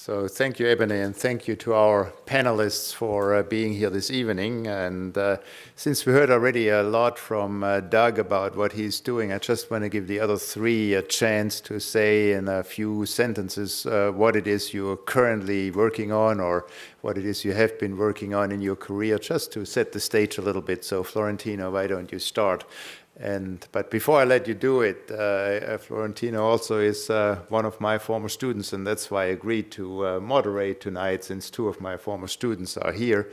So thank you, Ebony, and thank you to our panelists for being here this evening. And since we heard already a lot from Doug about what he's doing, I just want to give the other three a chance to say in a few sentences what it is you're currently working on or what it is you have been working on in your career, just to set the stage a little bit. So Florentino, why don't you start? But before I let you do it, Florentino also is one of my former students, and that's why I agreed to moderate tonight, since two of my former students are here.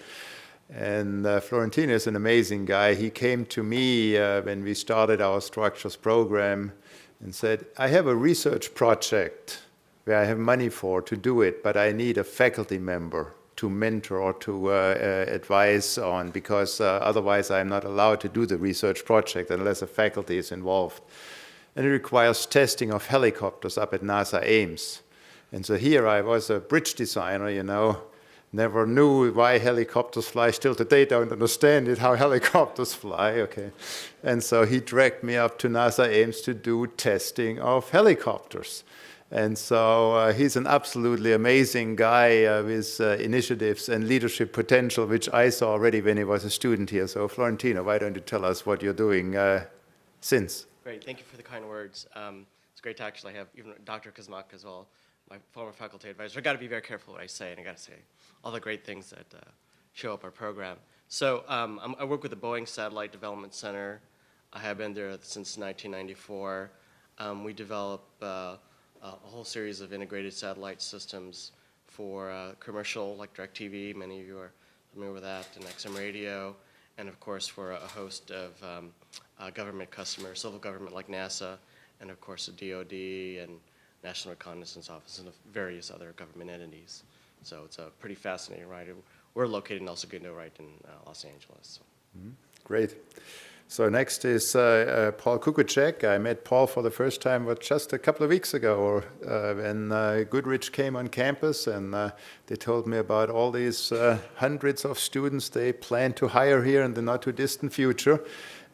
And Florentino is an amazing guy. He came to me when we started our structures program and said, I have a research project where I have money to do it, but I need a faculty member to mentor or to advise on, because otherwise I'm not allowed to do the research project unless a faculty is involved. And it requires testing of helicopters up at NASA Ames. And so here I was a bridge designer, you know, never knew why helicopters fly. Still today don't understand it, how helicopters fly, okay. And so he dragged me up to NASA Ames to do testing of helicopters. And so he's an absolutely amazing guy with initiatives and leadership potential, which I saw already when he was a student here. So Florentino, why don't you tell us what you're doing since? Great, thank you for the kind words. It's great to actually have even Dr. Kazmak as well, my former faculty advisor. I've got to be very careful what I say, and I've got to say all the great things that show up our program. So I work with the Boeing Satellite Development Center. I have been there since 1994. We develop a whole series of integrated satellite systems for commercial, like DirecTV, many of you are familiar with that, and XM Radio, and of course for a host of government customers, civil government like NASA, and of course the DoD and National Reconnaissance Office and various other government entities. So it's a pretty fascinating ride. We're located in El Segundo, right in Los Angeles. So. Mm-hmm. Great. So next is Paul Kukuczek. I met Paul for the first time just a couple of weeks ago when Goodrich came on campus, and they told me about all these hundreds of students they plan to hire here in the not too distant future.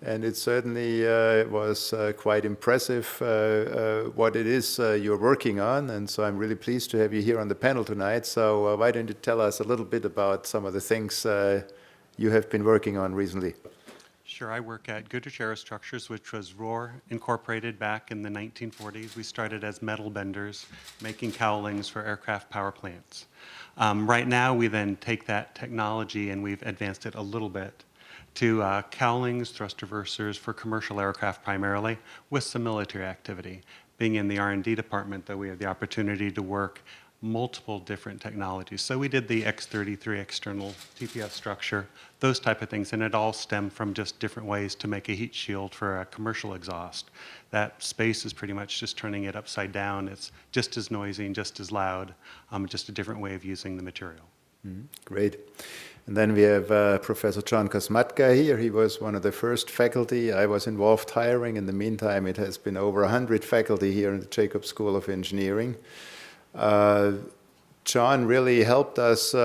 And it certainly was quite impressive what it is you're working on. And so I'm really pleased to have you here on the panel tonight. So why don't you tell us a little bit about some of the things you have been working on recently? Sure, I work at Goodrich Aerostructures, which was Rohr Incorporated back in the 1940s. We started as metal benders, making cowlings for aircraft power plants. Right now, we then take that technology and we've advanced it a little bit to cowlings, thrust reversers for commercial aircraft primarily, with some military activity. Being in the R&D department, though, we have the opportunity to work multiple different technologies. So we did the X-33 external TPS structure, those type of things, and it all stemmed from just different ways to make a heat shield for a commercial exhaust. That space is pretty much just turning it upside down. It's just as noisy and just as loud, just a different way of using the material. Mm-hmm. Great. And then we have Professor John Kosmatka here. He was one of the first faculty I was involved hiring. In the meantime, it has been over 100 faculty here in the Jacobs School of Engineering. John really helped us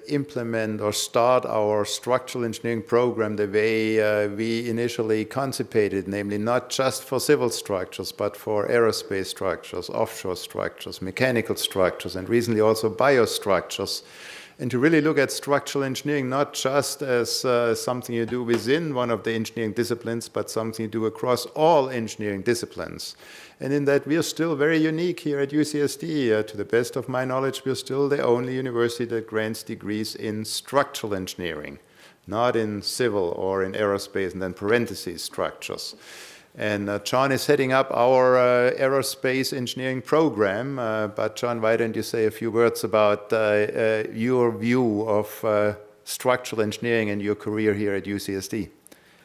implement or start our structural engineering program the way we initially conceived, namely not just for civil structures, but for aerospace structures, offshore structures, mechanical structures, and recently also biostructures. And to really look at structural engineering not just as something you do within one of the engineering disciplines, but something you do across all engineering disciplines. And in that, we are still very unique here at UCSD. To the best of my knowledge, we are still the only university that grants degrees in structural engineering, not in civil or in aerospace and then parentheses structures. And John is heading up our aerospace engineering program. But John, why don't you say a few words about your view of structural engineering and your career here at UCSD?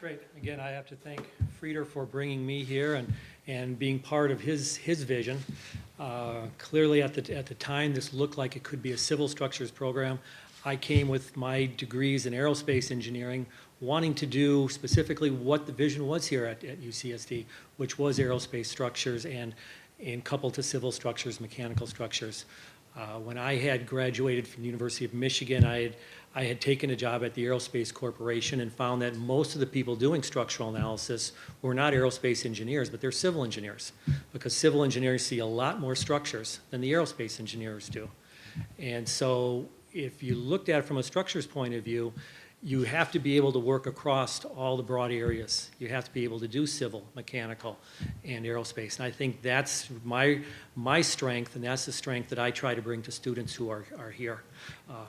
Great. Again, I have to thank Frieder for bringing me here and being part of his vision. Clearly, at the time, this looked like it could be a civil structures program. I came with my degrees in aerospace engineering, wanting to do specifically what the vision was here at UCSD, which was aerospace structures and coupled to civil structures, mechanical structures. When I had graduated from the University of Michigan, I had taken a job at the Aerospace Corporation and found that most of the people doing structural analysis were not aerospace engineers, but they're civil engineers, because civil engineers see a lot more structures than the aerospace engineers do. And so if you looked at it from a structures point of view, you have to be able to work across all the broad areas. You have to be able to do civil, mechanical, and aerospace. And I think that's my strength, and that's the strength that I try to bring to students who are here.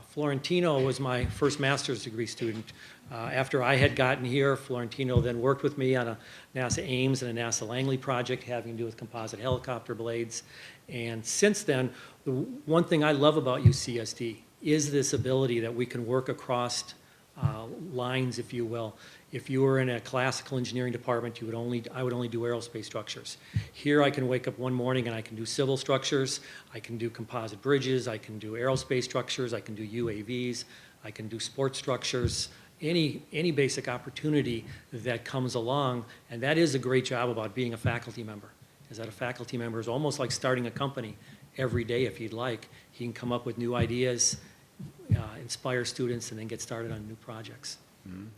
Florentino was my first master's degree student. After I had gotten here, Florentino then worked with me on a NASA Ames and a NASA Langley project having to do with composite helicopter blades. And since then, the one thing I love about UCSD is this ability that we can work across lines, if you will. If you were in a classical engineering department, I would only do aerospace structures. Here I can wake up one morning and I can do civil structures, I can do composite bridges, I can do aerospace structures, I can do UAVs, I can do sports structures, any basic opportunity that comes along. And that is a great job about being a faculty member, is that a faculty member is almost like starting a company every day if you'd like. He can come up with new ideas, inspire students, and then get started on new projects.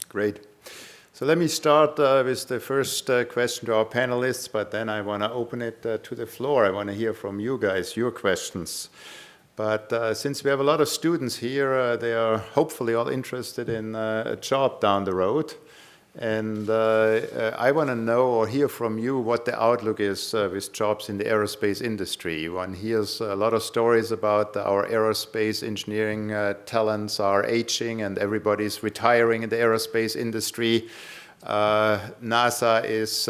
Great. So let me start with the first question to our panelists, but then I want to open it to the floor. I want to hear from you guys, your questions. But since we have a lot of students here, they are hopefully all interested in a job down the road. And I want to know or hear from you what the outlook is with jobs in the aerospace industry. One hears a lot of stories about our aerospace engineering talents are aging and everybody's retiring in the aerospace industry. NASA is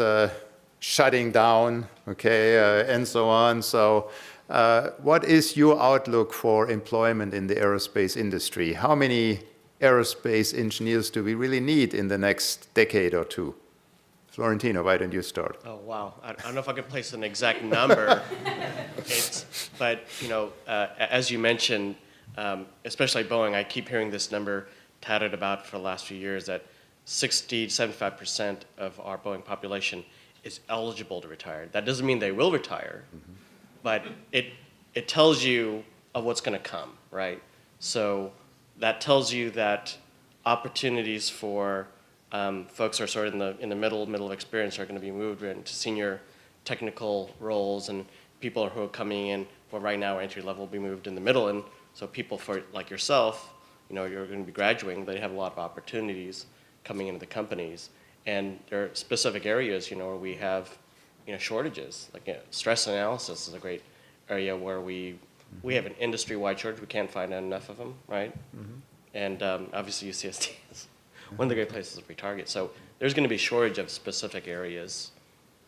shutting down, okay, and so on. So what is your outlook for employment in the aerospace industry? How many aerospace engineers do we really need in the next decade or two? Florentino, why don't you start? Oh, wow. I don't know if I could place an exact number. But, you know, as you mentioned, especially Boeing, I keep hearing this number touted about for the last few years that 60 to 75% of our Boeing population is eligible to retire. That doesn't mean they will retire, but it tells you of what's going to come, right? So that tells you that opportunities for folks who are sort of in the middle of experience are going to be moved into senior technical roles, and people who are coming in for right now entry level will be moved in the middle. And so people like yourself, you know, you're going to be graduating, they have a lot of opportunities coming into the companies. And there are specific areas, you know, where we have, you know, shortages. Like stress analysis is a great area where we have an industry-wide shortage. We can't find enough of them, right? And obviously UCSD is one of the great places we target. So there's going to be a shortage of specific areas.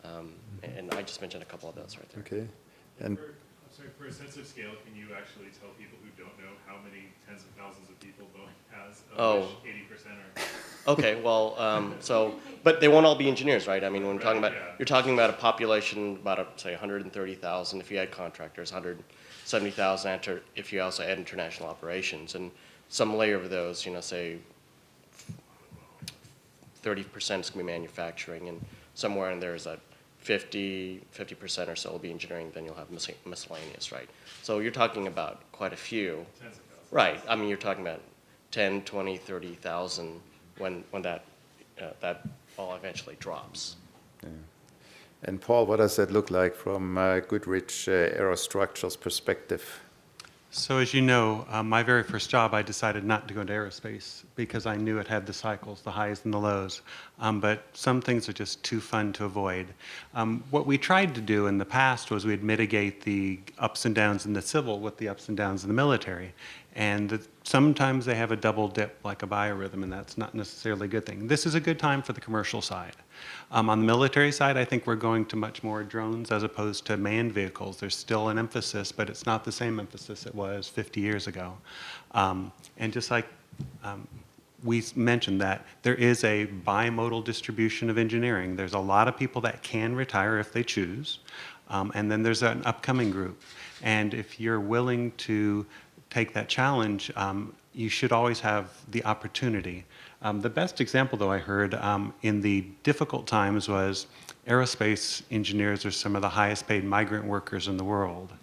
And I just mentioned a couple of those right there. Okay. And For a sense of scale, can you actually tell people who don't know how many tens of thousands of people Boeing has, of which 80% are? Okay, well, but they won't all be engineers, right? I mean, when we're talking about, you're talking about a population about, say, 130,000 if you had contractors, 170,000 if you also add international operations, and some layer of those, you know, say 30% is going to be manufacturing, and somewhere in there is a 50% or so will be engineering, then you'll have miscellaneous, right? So you're talking about quite a few. Tens of thousands. Right, I mean, you're talking about 10, 20, 30,000 when that all eventually drops. yeah. And Paul, what does that look like from Goodrich Aerostructures perspective? So as you know, my very first job, I decided not to go into aerospace because I knew it had the cycles, the highs and the lows. But some things are just too fun to avoid. What we tried to do in the past was we'd mitigate the ups and downs in the civil with the ups and downs in the military. And sometimes they have a double dip like a biorhythm, and that's not necessarily a good thing. This is a good time for the commercial side. On the military side, I think we're going to much more drones as opposed to manned vehicles. There's still an emphasis, but it's not the same emphasis it was 50 years ago. And just like we mentioned that there is a bimodal distribution of engineering. There's a lot of people that can retire if they choose, and then there's an upcoming group. And if you're willing to take that challenge, you should always have the opportunity. The best example, though, I heard in the difficult times was aerospace engineers are some of the highest paid migrant workers in the world.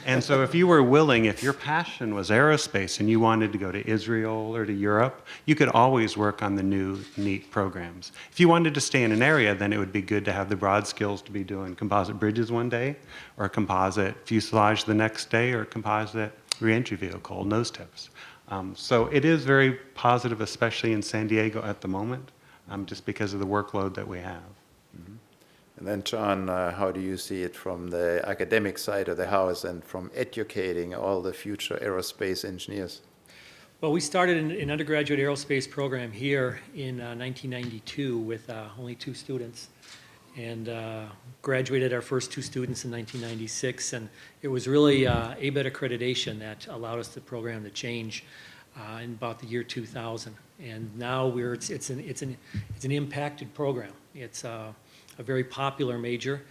And so if you were willing, if your passion was aerospace and you wanted to go to Israel or to Europe, you could always work on the new, neat programs. If you wanted to stay in an area, then it would be good to have the broad skills to be doing composite bridges one day, or composite fuselage the next day, or composite reentry vehicle, nose tips. So it is very positive, especially in San Diego at the moment, just because of the workload that we have. And then, John, how do you see it from the academic side of the house and from educating all the future aerospace engineers? Well, we started an undergraduate aerospace program here in 1992 with only 2 students, and graduated our first 2 students in 1996. And it was really ABET accreditation that allowed us the program to change in about the year 2000. And now it's an impacted program. It's a very popular major,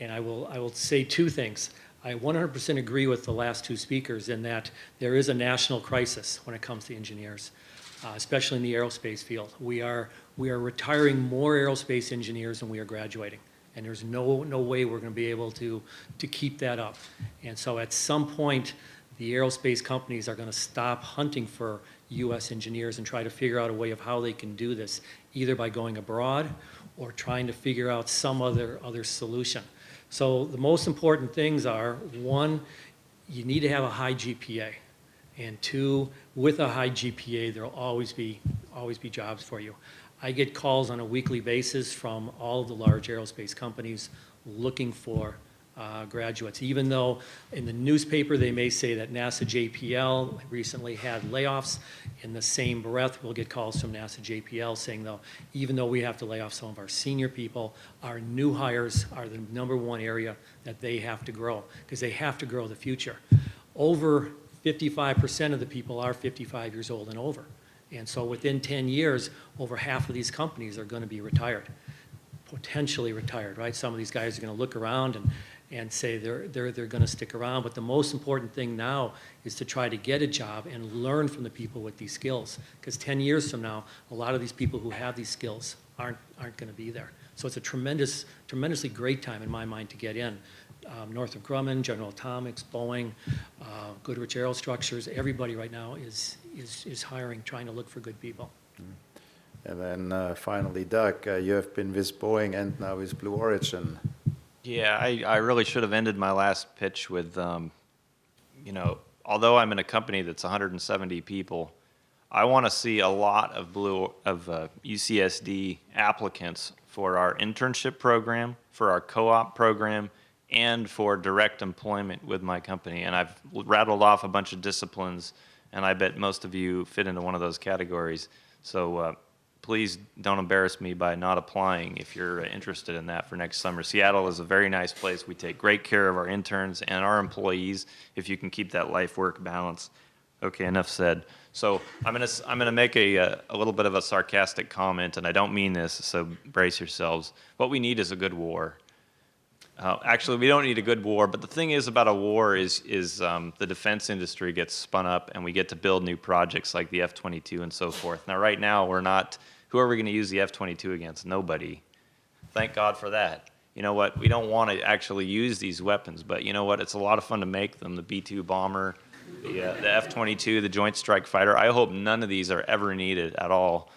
and I will say 2 things. I 100% agree with the last 2 speakers in that there is a national crisis when it comes to engineers, especially in the aerospace field. We are retiring more aerospace engineers than we are graduating, and there's no way we're going to be able to keep that up. And so at some point, the aerospace companies are going to stop hunting for U.S. engineers and try to figure out a way of how they can do this, either by going abroad or trying to figure out some other solution. So the most important things are, 1, you need to have a high GPA, and 2, with a high GPA, there'll always be jobs for you. I get calls on a weekly basis from all of the large aerospace companies looking for graduates, even though in the newspaper they may say that NASA JPL recently had layoffs. In the same breath, we'll get calls from NASA JPL saying, though, even though we have to lay off some of our senior people, our new hires are the #1 area that they have to grow, because they have to grow the future. Over 55% of the people are 55 years old and over. And so within 10 years, over half of these companies are going to be retired, potentially retired, right? Some of these guys are going to look around and say they're going to stick around. But the most important thing now is to try to get a job and learn from the people with these skills. Because 10 years from now, a lot of these people who have these skills aren't going to be there. So it's a tremendously great time in my mind to get in. Northrop Grumman, General Atomics, Boeing, Goodrich Aerostructures, everybody right now is hiring, trying to look for good people. And then finally, Doug, you have been with Boeing and now with Blue Origin. Yeah, I really should have ended my last pitch with, although I'm in a company that's 170 people, I want to see a lot of UCSD applicants for our internship program, for our co-op program, and for direct employment with my company. And I've rattled off a bunch of disciplines, and I bet most of you fit into one of those categories. So please don't embarrass me by not applying if you're interested in that for next summer. Seattle is a very nice place. We take great care of our interns and our employees if you can keep that life-work balance. Okay, enough said. So I'm gonna make a little bit of a sarcastic comment, and I don't mean this, so brace yourselves. What we need is a good war. Actually, we don't need a good war, but the thing is about a war is the defense industry gets spun up, and we get to build new projects like the F-22 and so forth. Now, right now, we're not. Who are we going to use the F-22 against? Nobody. Thank God for that. You know what? We don't want to actually use these weapons, but you know what? It's a lot of fun to make them. The B-2 bomber, the F-22, the Joint Strike Fighter. I hope none of these are ever needed at all.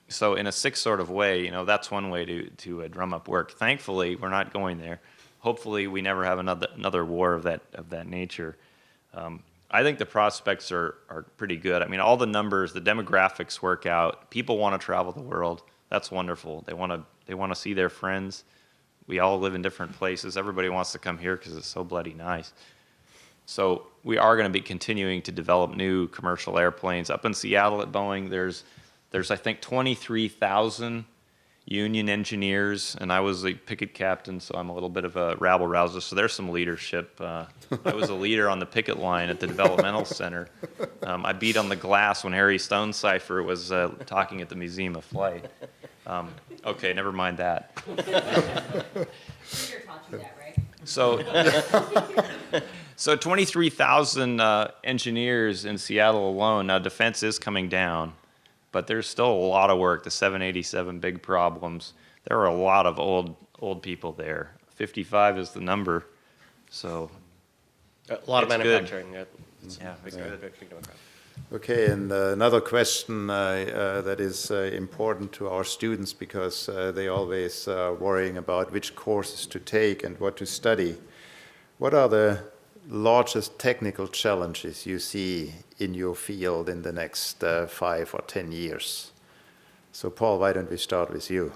So in a sick sort of way, that's one way to drum up work. Thankfully, we're not going there. Hopefully, we never have another war of that nature. I think the prospects are pretty good. I mean, all the numbers, the demographics work out. People want to travel the world. That's wonderful. They want to see their friends. We all live in different places. Everybody wants to come here because it's so bloody nice. So we are going to be continuing to develop new commercial airplanes. Up in Seattle at Boeing, there's I think 23,000 union engineers, and I was a picket captain, so I'm a little bit of a rabble-rouser, so there's some leadership. I was a leader on the picket line at the developmental center. I beat on the glass when Harry Stonecipher was talking at the Museum of Flight. Okay, never mind that. Peter taught you that, right? So, So 23,000 engineers in Seattle alone. Now, defense is coming down, but there's still a lot of work. The 787 big problems. There are a lot of old people there. 55 is the number. So A lot of It's good. manufacturing. yeah, Big demographic. Okay, and another question that is important to our students because they always worrying about which courses to take and what to study. What are the largest technical challenges you see in your field in the next 5 or 10 years? So Paul, why don't we start with you?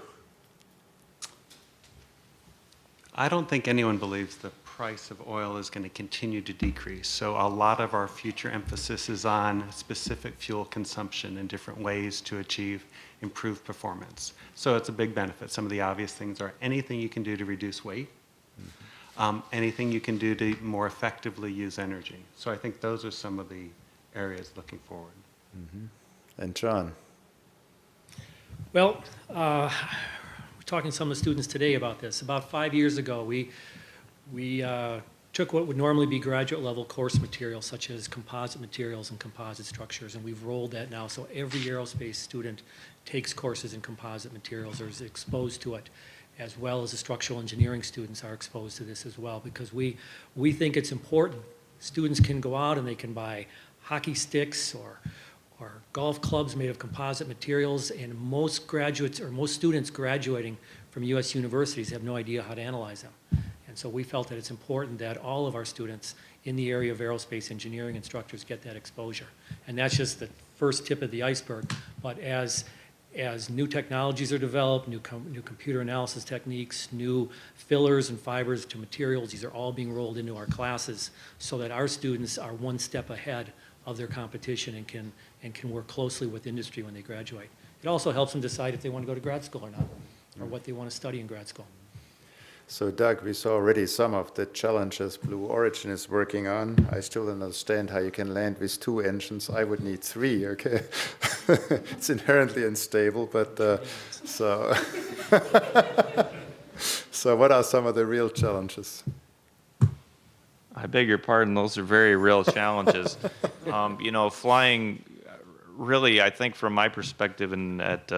I don't think anyone believes the price of oil is going to continue to decrease. So a lot of our future emphasis is on specific fuel consumption and different ways to achieve improved performance. So it's a big benefit. Some of the obvious things are anything you can do to reduce weight, anything you can do to more effectively use energy. So I think those are some of the areas looking forward. And John? Well, we're talking to some of the students today about this. About 5 years ago, we took what would normally be graduate level course materials, such as composite materials and composite structures, and we've rolled that now. So every aerospace student takes courses in composite materials or is exposed to it, as well as the structural engineering students are exposed to this as well, because we think it's important. Students can go out and they can buy hockey sticks or golf clubs made of composite materials, and most graduates or most students graduating from U.S. universities have no idea how to analyze them. And so we felt that it's important that all of our students in the area of aerospace engineering instructors get that exposure. And that's just the first tip of the iceberg. But as new technologies are developed, new computer analysis techniques, new fillers and fibers to materials, these are all being rolled into our classes so that our students are one step ahead of their competition and can work closely with industry when they graduate. It also helps them decide if they want to go to grad school or not, or what they want to study in grad school. So Doug, we saw already some of the challenges Blue Origin is working on. I still don't understand how you can land with 2 engines. I would need 3, okay? It's inherently unstable, but so what are some of the real challenges? I beg your pardon, those are very real challenges. Flying, really, I think from my perspective and at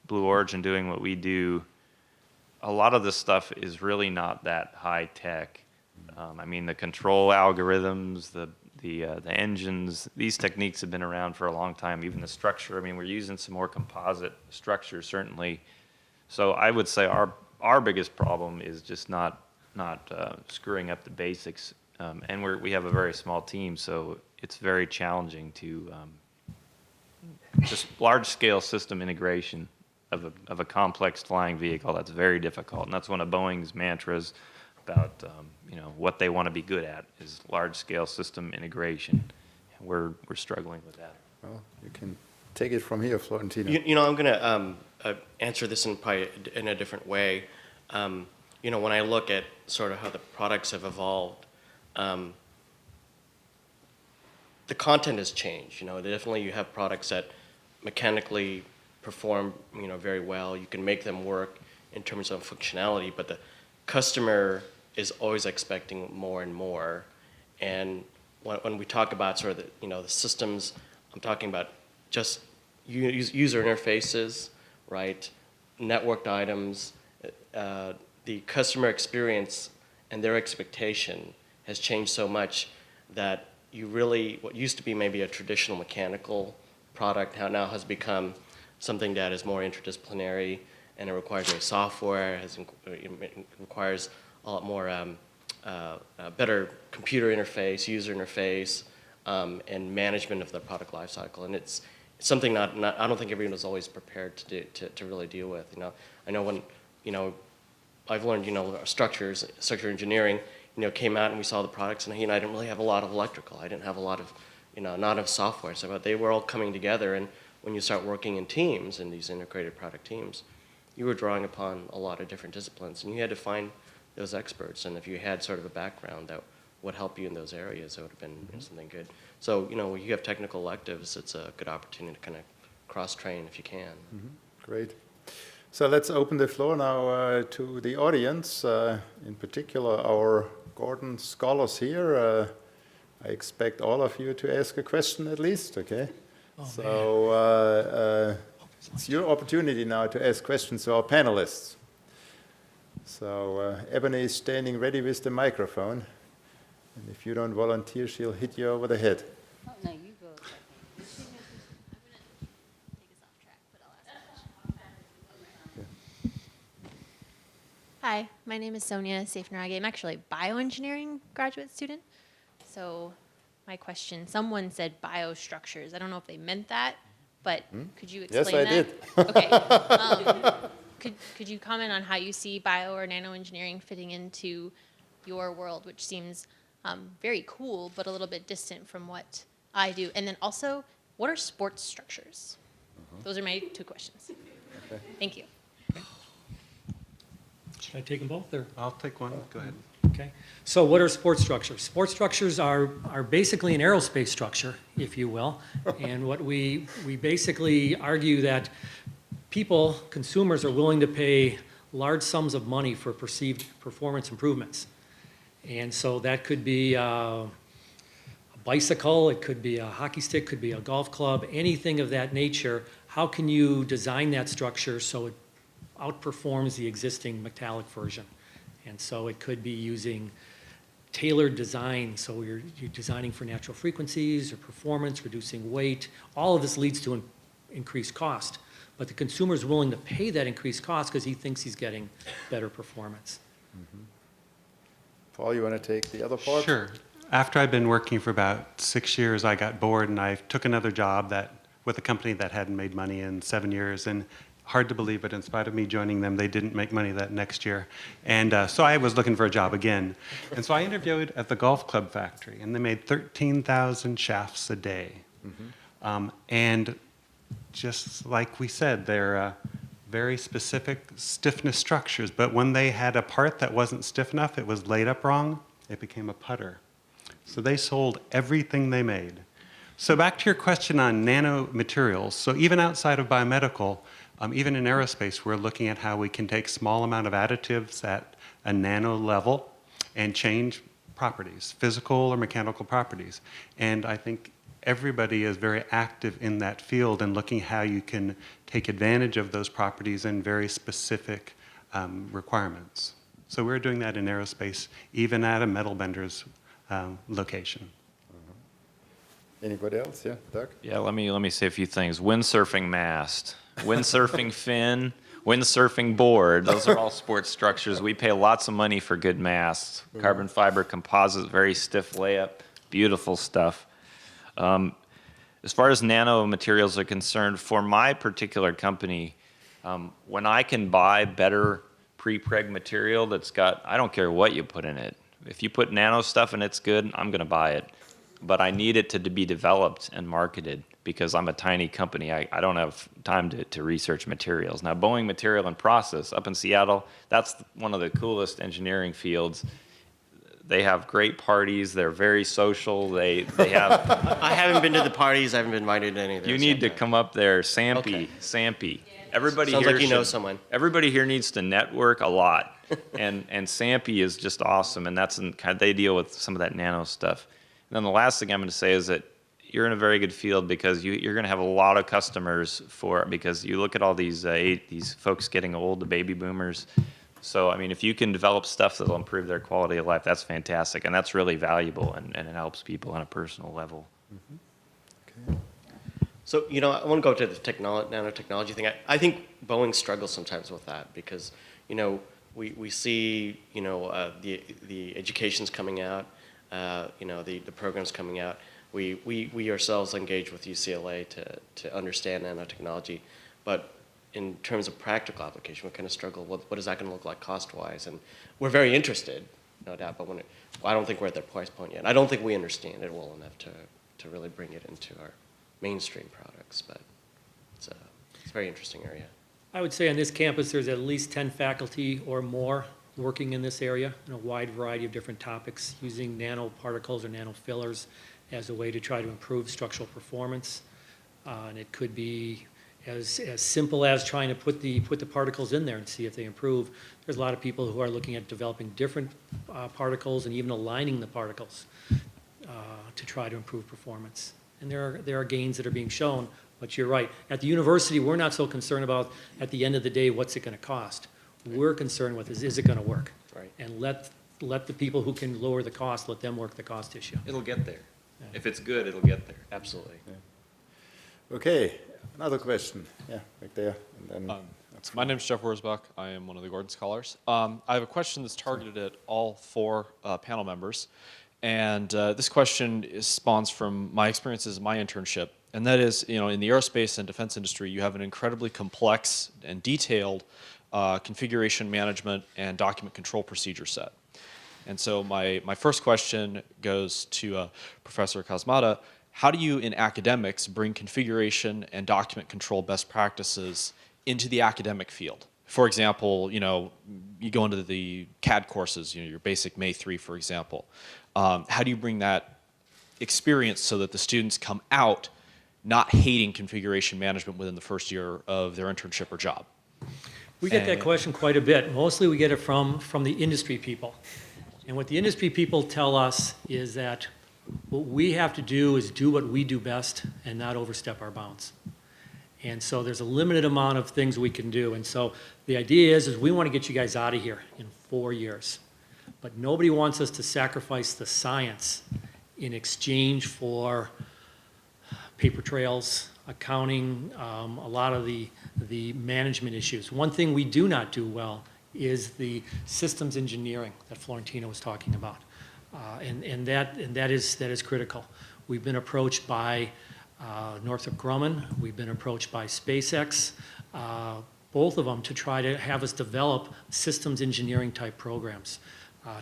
Blue Origin doing what we do, a lot of this stuff is really not that high tech. The control algorithms, the engines, these techniques have been around for a long time. Even the structure, we're using some more composite structures, certainly. So I would say our biggest problem is just not screwing up the basics. And we have a very small team, so it's very challenging to just large-scale system integration of a complex flying vehicle. That's very difficult, and that's one of Boeing's mantras about what they want to be good at is large-scale system integration. And we're struggling with that. Well, you can take it from here, Florentino. I'm going to answer this in a different way. When I look at sort of how the products have evolved, the content has changed. Definitely you have products that mechanically perform, very well. You can make them work in terms of functionality, but the customer is always expecting more and more. And when we talk about sort of the systems, I'm talking about just user interfaces, right? Networked items. The customer experience and their expectation has changed so much that what used to be maybe a traditional mechanical product now has become something that is more interdisciplinary, and it requires more software, it requires a lot more better computer interface, user interface, and management of the product lifecycle. And it's something I don't think everyone is always prepared to really deal with. I know when I've learned structural engineering came out and we saw the products, and I didn't really have a lot of electrical. I didn't have a lot of not of software. So but they were all coming together, and when you start working in teams, in these integrated product teams, you were drawing upon a lot of different disciplines, and you had to find those experts. And if you had sort of a background that would help you in those areas, it would have been something good. So, when you have technical electives, it's a good opportunity to kind of cross-train if you can. Great. So let's open the floor now to the audience, in particular our Gordon scholars here. I expect all of you to ask a question at least, okay? Oh, So it's your opportunity now to ask questions to our panelists. So Ebony is standing ready with the microphone. And if you don't volunteer, she'll hit you over the head. Oh, no, you go second. I'm going to take us off track, but I'll ask a question. Hi, my name is Sonia Safnaragi. I'm actually a bioengineering graduate student. So my question, someone said biostructures. I don't know if they meant that, but could you Yes, explain I that? did. Okay. Could you comment on how you see bio or nanoengineering fitting into your world, which seems very cool, but a little bit distant from what I do? And then also, what are sports structures? Those are my 2 questions. Thank you. Should I take them both, or? I'll take one. Go ahead. Okay, so what are sports structures? Sports structures are basically an aerospace structure, if you will. And what we basically argue that people, consumers, are willing to pay large sums of money for perceived performance improvements. And so that could be a bicycle, it could be a hockey stick, could be a golf club, anything of that nature. How can you design that structure so it outperforms the existing metallic version? And so it could be using tailored design, so you're designing for natural frequencies or performance, reducing weight. All of this leads to increased cost, but the consumer is willing to pay that increased cost because he thinks he's getting better performance. Paul, you want to take the other part? Sure. After I'd been working for about 6 years, I got bored and I took another job with a company that hadn't made money in 7 years. And hard to believe, but in spite of me joining them, they didn't make money that next year. And so I was looking for a job again. And so I interviewed at the golf club factory, and they made 13,000 shafts a day. And just like we said, they're very specific stiffness structures. But when they had a part that wasn't stiff enough, it was laid up wrong, it became a putter. So they sold everything they made. So back to your question on nanomaterials. So even outside of biomedical, even in aerospace, we're looking at how we can take small amount of additives at a nano level and change properties, physical or mechanical properties. And I think everybody is very active in that field and looking how you can take advantage of those properties in very specific requirements. So we're doing that in aerospace, even at a metal bender's location. Anybody else? Yeah, Doug? Yeah, let me say a few things. Windsurfing mast, windsurfing fin, windsurfing board. Those are all sports structures. We pay lots of money for good masts. Carbon fiber composites, very stiff layup, beautiful stuff. As far as nanomaterials are concerned, for my particular company, when I can buy better pre-preg material that's got, I don't care what you put in it. If you put nano stuff and it's good, I'm going to buy it. But I need it to be developed and marketed because I'm a tiny company. I don't have time to research materials. Now, Boeing Material and Process up in Seattle, that's one of the coolest engineering fields. They have great parties. They're very social. They have. I haven't been to the parties. I haven't been invited to any of those. You need to yet. come up there, Sampi. Okay. Sampi. Everybody Sounds here like you know should- someone. Everybody here needs to network a lot, and Sampi is just awesome. And that's they deal with some of that nano stuff. And then the last thing I'm going to say is that you're in a very good field because you're going to have a lot of customers because you look at all these folks getting old, the baby boomers. So, I mean, if you can develop stuff that'll improve their quality of life, that's fantastic. And that's really valuable, and it helps people on a personal level. So, I want to go to the nanotechnology thing. I think Boeing struggles sometimes with that because, we see, the education's coming out, the program's coming out. We ourselves engage with UCLA to understand nanotechnology, but in terms of practical application, we kind of struggle. What is that going to look like cost-wise? And we're very interested, no doubt, but I don't think we're at that price point yet. I don't think we understand it well enough to really bring it into our mainstream products, but it's a very interesting area. I would say on this campus, there's at least 10 faculty or more working in this area in a wide variety of different topics, using nanoparticles or nanofillers as a way to try to improve structural performance. And it could be as simple as trying to put the particles in there and see if they improve. There's a lot of people who are looking at developing different particles and even aligning the particles. to try to improve performance. And there are gains that are being shown, but you're right. At the university, we're not so concerned about, at the end of the day, what's it going to cost. We're concerned with is it going to work? Right. And let the people who can lower the cost, let them work the cost issue. It'll get there. If it's good, it'll get there. Absolutely. Okay, another question. Yeah, right there. And then My name is Jeff Wurzbach. I am one of the Gordon Scholars. I have a question that's targeted at all four panel members. And this question spawns from my experiences in my internship. And that is, in the aerospace and defense industry, you have an incredibly complex and detailed configuration management and document control procedure set. And so my first question goes to Professor Kazmata. How do you, in academics, bring configuration and document control best practices into the academic field? For example, you go into the CAD courses, your basic May 3, for example. How do you bring that experience so that the students come out not hating configuration management within the first year of their internship or job? We get that question quite a bit. Mostly we get it from the industry people. And what the industry people tell us is that what we have to do is do what we do best and not overstep our bounds. And so there's a limited amount of things we can do. And so the idea is we want to get you guys out of here in 4 years. But nobody wants us to sacrifice the science in exchange for paper trails, accounting, a lot of the management issues. One thing we do not do well is the systems engineering that Florentino was talking about. And that is critical. We've been approached by Northrop Grumman, we've been approached by SpaceX, both of them to try to have us develop systems engineering type programs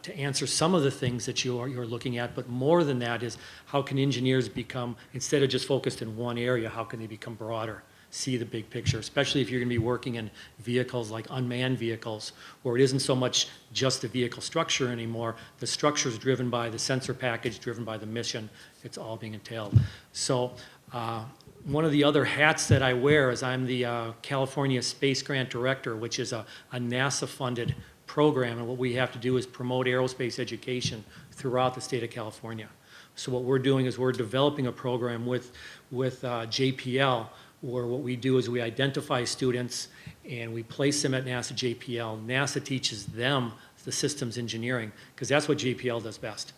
to answer some of the things that you're looking at, but more than that is how can engineers become, instead of just focused in one area, how can they become broader? See the big picture, especially if you're going to be working in vehicles like unmanned vehicles, where it isn't so much just the vehicle structure anymore. The structure is driven by the sensor package, driven by the mission. It's all being entailed. So one of the other hats that I wear is I'm the California Space Grant Director, which is a NASA-funded program, and what we have to do is promote aerospace education throughout the state of California. So what we're doing is we're developing a program with JPL, where what we do is we identify students and we place them at NASA JPL. NASA teaches them the systems engineering, because that's what JPL does best.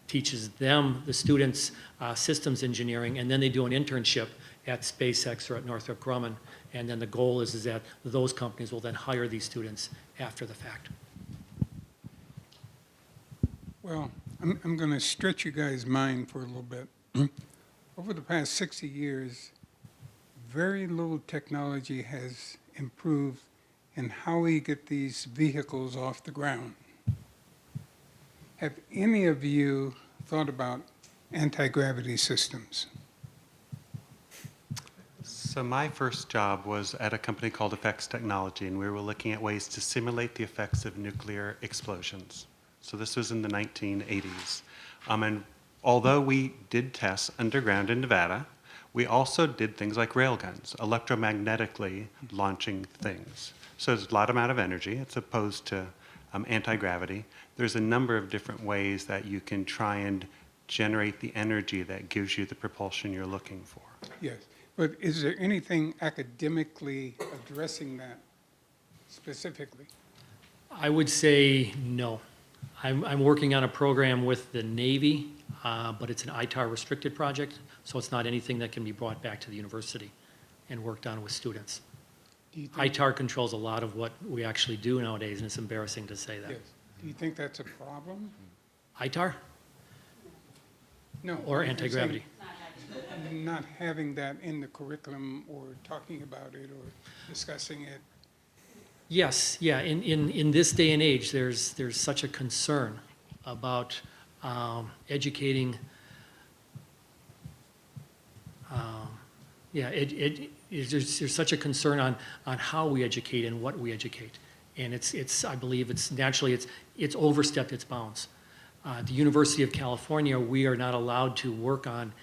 Teaches them, the students, systems engineering, and then they do an internship at SpaceX or at Northrop Grumman. And then the goal is that those companies will then hire these students after the fact. Well, I'm going to stretch you guys' mind for a little bit. Over the past 60 years, very little technology has improved in how we get these vehicles off the ground. Have any of you thought about anti-gravity systems? So my first job was at a company called Effects Technology, and we were looking at ways to simulate the effects of nuclear explosions. So this was in the 1980s. And although we did tests underground in Nevada, we also did things like railguns, electromagnetically launching things. So there's a lot amount of energy. It's opposed to anti-gravity. There's a number of different ways that you can try and generate the energy that gives you the propulsion you're looking for. Yes, but is there anything academically addressing that specifically? I would say no. I'm working on a program with the Navy, but it's an ITAR restricted project, so it's not anything that can be brought back to the university and worked on with students. ITAR controls a lot of what we actually do nowadays, and it's embarrassing to say that. Yes. Do you think that's a problem? ITAR No. or I'm anti-gravity? saying not having that in the curriculum or talking about it or discussing it. Yes, yeah. In this day and age, there's such a concern about educating. There's such a concern on how we educate and what we educate, and it's I believe it's naturally it's overstepped its bounds. The University of California, we are not allowed to work on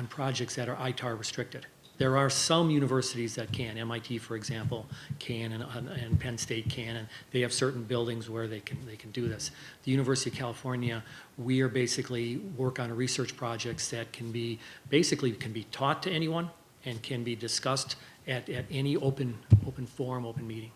projects that are ITAR restricted. There are some universities that can. MIT, for example, can, and Penn State can, and they have certain buildings where they can do this. The University of California, we are basically work on research projects that can be taught to anyone and can be discussed at any open forum, open meeting.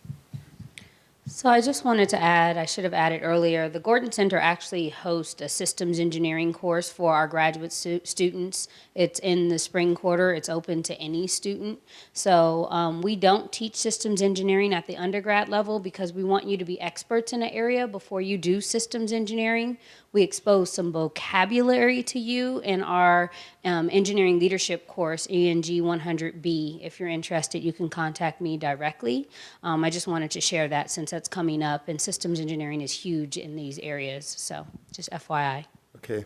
So I just wanted to add, I should have added earlier, the Gordon Center actually hosts a systems engineering course for our graduate students. It's in the spring quarter. It's open to any student. So we don't teach systems engineering at the undergrad level because we want you to be experts in an area before you do systems engineering. We expose some vocabulary to you in our engineering leadership course, ENG 100B. If you're interested, you can contact me directly. I just wanted to share that since that's coming up, and systems engineering is huge in these areas, so just FYI. Okay.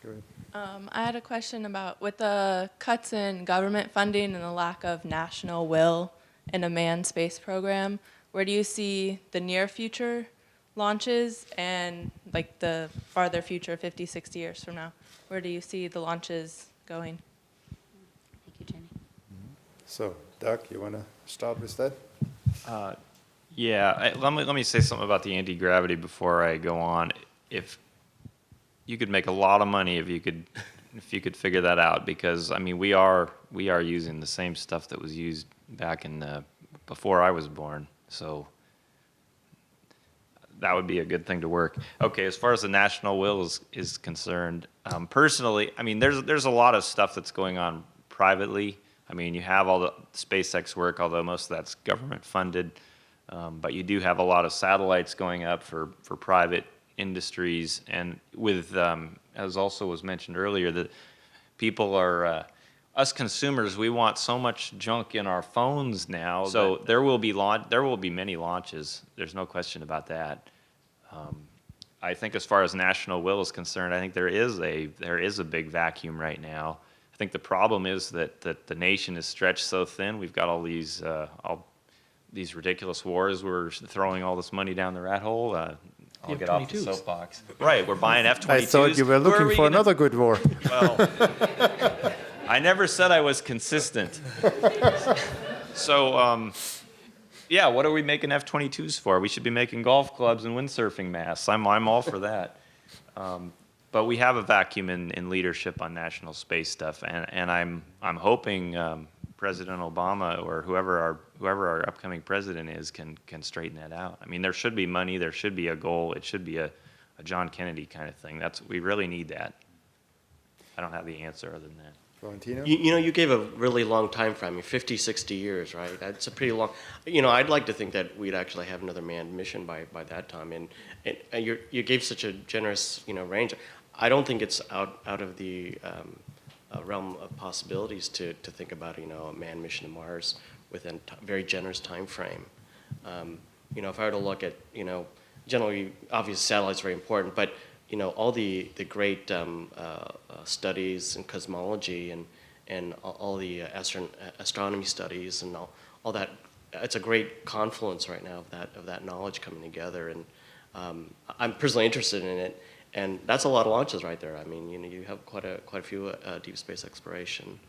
Go ahead. I had a question about, with the cuts in government funding and the lack of national will in a manned space program, where do you see the near future launches and like the farther future, 50, 60 years from now? Where do you see the launches going? Thank you, Jenny. So, Doug, you want to start with that? Yeah, let me say something about the anti-gravity before I go on. If you could make a lot of money if you could figure that out, because I mean we are using the same stuff that was used back in before I was born, so that would be a good thing to work. Okay, as far as the national will is concerned, personally, I mean there's a lot of stuff that's going on privately. I mean, you have all the SpaceX work, although most of that's government funded, but you do have a lot of satellites going up for private industries, and with, as also was mentioned earlier, that people are, us consumers, we want so much junk in our phones now, so there will be many launches. There's no question about that. I think as far as national will is concerned, I think there is a big vacuum right now. I think the problem is that the nation is stretched so thin. We've got all these ridiculous wars. We're throwing all this money down the rat hole. I'll get off the F-22s. soapbox. Right, we're buying F-22s. I thought you were looking for another good war. Well, I never said I was consistent. So, yeah, what are we making F-22s for? We should be making golf clubs and windsurfing masts. I'm all for that. But we have a vacuum in leadership on national space stuff, and I'm hoping President Obama or whoever our upcoming president is can straighten that out. I mean, there should be money, there should be a goal, it should be a John Kennedy kind of thing. We really need that. I don't have the answer other than that. Valentino? You gave a really long time frame, 50, 60 years, right? That's a pretty long. I'd like to think that we'd actually have another manned mission by that time. And you gave such a generous, range. I don't think it's out of the realm of possibilities to think about, a manned mission to Mars within a very generous time frame. If I were to look at, generally, obviously satellites are very important, but all the great studies in cosmology and all the astronomy studies and all that, it's a great confluence right now of that knowledge coming together, and I'm personally interested in it, and that's a lot of launches right there. I mean, you have quite a few deep space exploration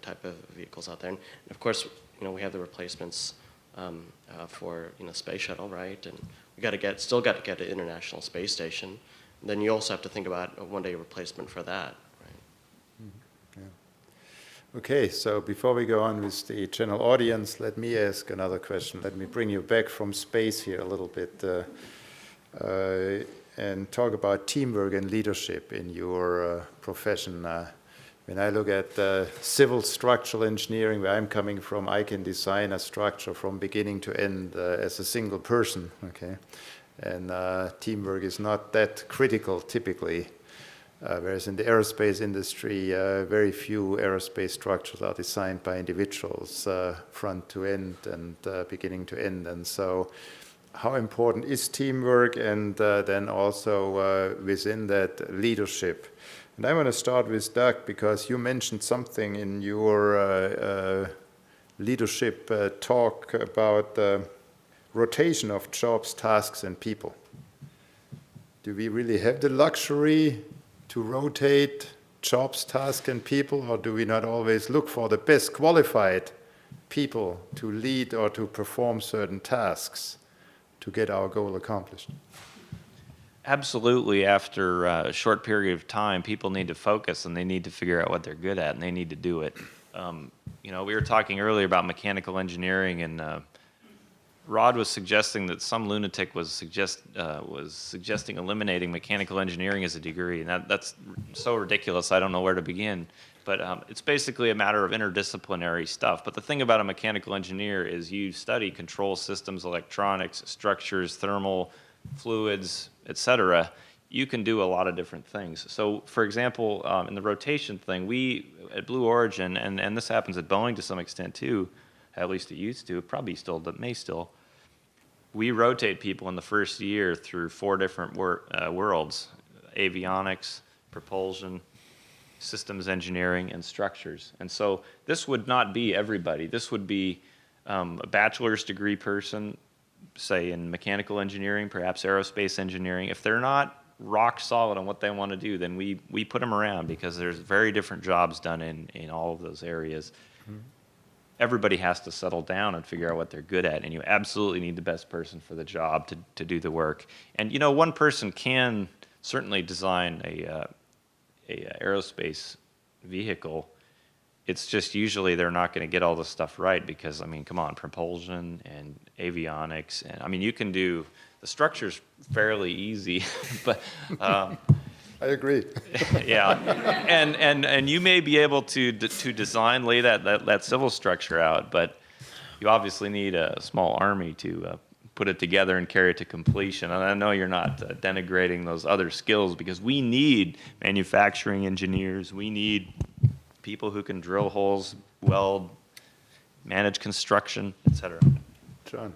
type of vehicles out there, and of course, we have the replacements for Space Shuttle, right? And we still got to get to International Space Station. Then you also have to think about a one-day replacement for that, right? Yeah. Okay, so before we go on with the general audience, let me ask another question. Let me bring you back from space here a little bit and talk about teamwork and leadership in your profession. When I look at civil structural engineering, where I'm coming from, I can design a structure from beginning to end as a single person, okay? And teamwork is not that critical typically, whereas in the aerospace industry, very few aerospace structures are designed by individuals, front to end and beginning to end. And so how important is teamwork, and then also within that leadership? And I want to start with Doug, because you mentioned something in your leadership talk about rotation of jobs, tasks, and people. Do we really have the luxury to rotate jobs, tasks, and people, or do we not always look for the best qualified people to lead or to perform certain tasks to get our goal accomplished? Absolutely, after a short period of time, people need to focus and they need to figure out what they're good at and they need to do it. You know, we were talking earlier about mechanical engineering, and Rod was suggesting that some lunatic was suggesting eliminating mechanical engineering as a degree, and that's so ridiculous. I don't know where to begin. But it's basically a matter of interdisciplinary stuff. But the thing about a mechanical engineer is you study control systems, electronics, structures, thermal, fluids, etc. You can do a lot of different things. So, for example, in the rotation thing, we at Blue Origin, and this happens at Boeing to some extent too, at least it used to, probably still, but may still, we rotate people in the first year through 4 different worlds: avionics, propulsion, systems engineering, and structures. And so this would not be everybody. This would be a bachelor's degree person, say in mechanical engineering, perhaps aerospace engineering. If they're not rock solid on what they want to do, then we put them around, because there's very different jobs done in all of those areas. Mm-hmm. Everybody has to settle down and figure out what they're good at, and you absolutely need the best person for the job to do the work. And you know, one person can certainly design a aerospace vehicle. It's just usually they're not going to get all this stuff right, because, I mean, come on, propulsion and avionics, and I mean, you can do the structure's fairly easy, but I agree. Yeah, and you may be able to design, lay that civil structure out, but you obviously need a small army to put it together and carry it to completion. And I know you're not denigrating those other skills, because we need manufacturing engineers, we need people who can drill holes, weld, manage construction, etc. John.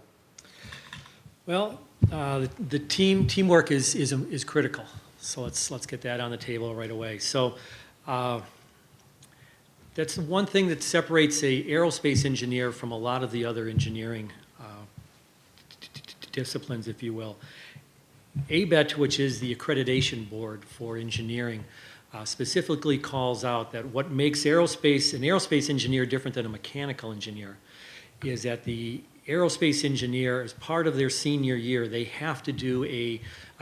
Well, the teamwork is critical. So let's get that on the table right away. So that's one thing that separates a aerospace engineer from a lot of the other engineering disciplines, if you will. ABET, which is the accreditation board for engineering, specifically calls out that what makes an aerospace engineer different than a mechanical engineer is that the aerospace engineer, as part of their senior year, they have to do a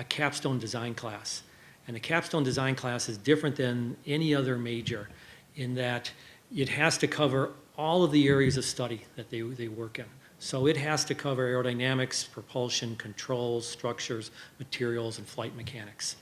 capstone design class. And the capstone design class is different than any other major in that it has to cover all of the areas of study that they work in. So it has to cover aerodynamics, propulsion, controls, structures, materials, and flight mechanics.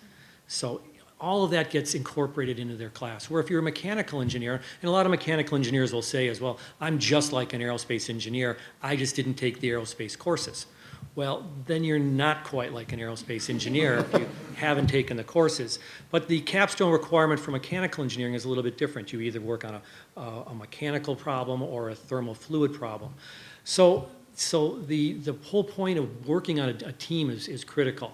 So all of that gets incorporated into their class. Where if you're a mechanical engineer, and a lot of mechanical engineers will say as well, I'm just like an aerospace engineer, I just didn't take the aerospace courses. Well, then you're not quite like an aerospace engineer if you haven't taken the courses. But the capstone requirement for mechanical engineering is a little bit different. You either work on a mechanical problem or a thermal fluid problem. So the whole point of working on a team is critical.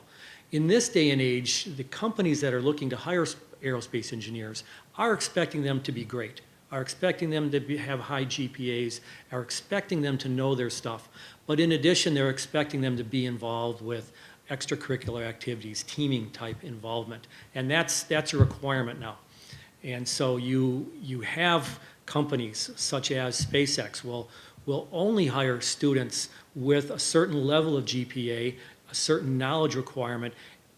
In this day and age, the companies that are looking to hire aerospace engineers are expecting them to be great, are expecting them to have high GPAs, are expecting them to know their stuff. But in addition, they're expecting them to be involved with extracurricular activities, teaming type involvement. And that's a requirement now. And so you have companies such as SpaceX will only hire students with a certain level of GPA, a certain knowledge requirement,